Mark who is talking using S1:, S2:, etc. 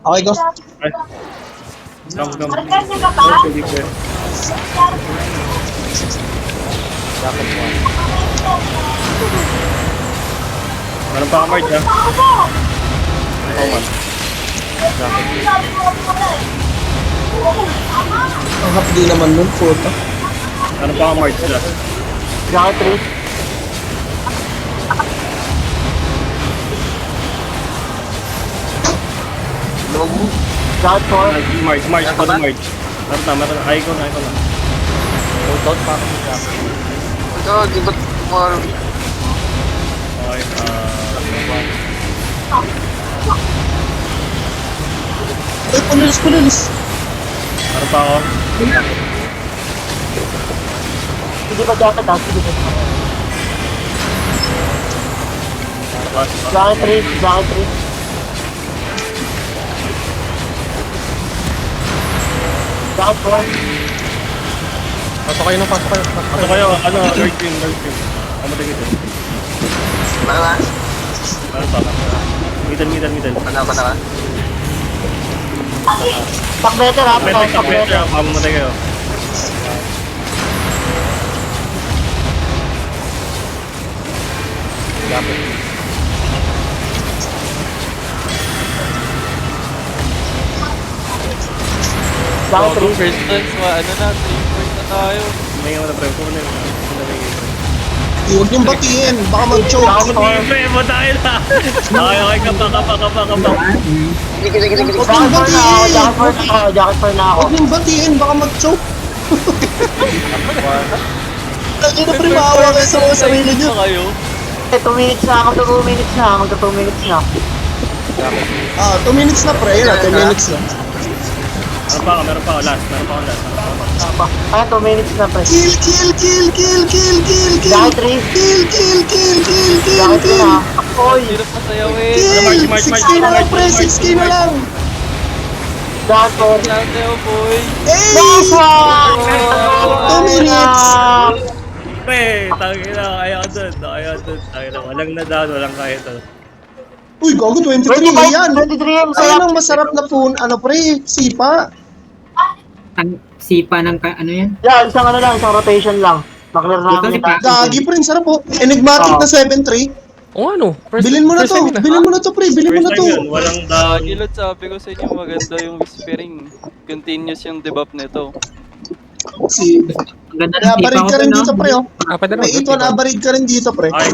S1: Okay, go.
S2: Ay. Gam.
S3: Market ka ba?
S2: Hindi ko.
S4: Dapat mo.
S2: Ano pa ka, Marge, ha? Oo, man.
S1: Ang hapdi naman nun, puta.
S2: Ano pa ka, Marge, ha?
S4: Jacket 3. Jacket 4.
S2: Marge, pala Marge. Meron na. Ay ko na.
S4: Hold out pa ako ng jacket.
S5: Ito, di ba't more...
S2: Okay,
S1: Ay, punalis.
S2: ano pa ako?
S4: Hindi ba jacket ha? Sige ba?
S2: Last.
S4: Jacket 3. Jacket 3. Jacket 4.
S6: Pasok kayo.
S2: Ano kayo? Ano? Lord Team. Kamatay ito.
S5: Baka
S2: Ano pa? Middle.
S5: na ka?
S4: Pack better ha.
S2: Pack better. Mamamatay kayo.
S4: Jacket. Jacket 3.
S7: First dance, ano na, 3 points na tayo.
S2: May nga na pre. Kung ano
S1: Huwag niyong batiin, baka mag-choke.
S4: Jacket 4.
S2: Pre, matayin na. Okay, kapa.
S5: Sige.
S4: Jacket 4 na ako. Jacket 4 na ako.
S1: Huwag niyong batiin, baka mag-choke. Lagi na pre, maawa kayo sa mga sarili niyo.
S7: Ano kayo?
S4: 2 minutes na. Magto 2 minutes na. Magto 2 minutes na.
S1: 2 minutes na pre, yun na, 2 minutes na.
S2: Meron pa ako. Last.
S4: Ay, 2 minutes na pre.
S1: Kill.
S4: Jacket 3. Jacket 3 na. Oy.
S7: Hirap na sayawin.
S1: Kill!
S2: March.
S1: 6K na lang pre, 6K na lang!
S4: Jacket 4.
S7: Lahat tayo, boy.
S1: Hey!
S4: Nice one!
S1: 2 minutes!
S2: Pre, tangina. Kaya ko dun. Tangina. Walang nadaan. Walang kaya to.
S1: Uy, gago 23 yan!
S4: 23 yan.
S1: Ayun ang masarap na phone, ano pre, sipa.
S8: Ang sipa ng ano yan?
S4: Yeah, isang rotation lang. Makler namin
S8: Ito,
S4: yun.
S1: Gagi pre, sarap po. Enigmatic na 7-3.
S6: O ano?
S1: Bilhin mo na to, bilhin mo na to pre, bilhin mo na
S2: First time
S1: to.
S2: yun. Walang daan.
S7: Gilad, sabi ko sa inyo, maganda yung whispering. Continuous yung debuff nito.
S1: Si,
S8: Ang ganda ng sipa
S1: abarid
S8: ko
S1: ka rin
S8: no?
S1: dito pre oh.
S6: Pwede
S1: May 8-1 abarid ka rin dito pre.
S2: Ay,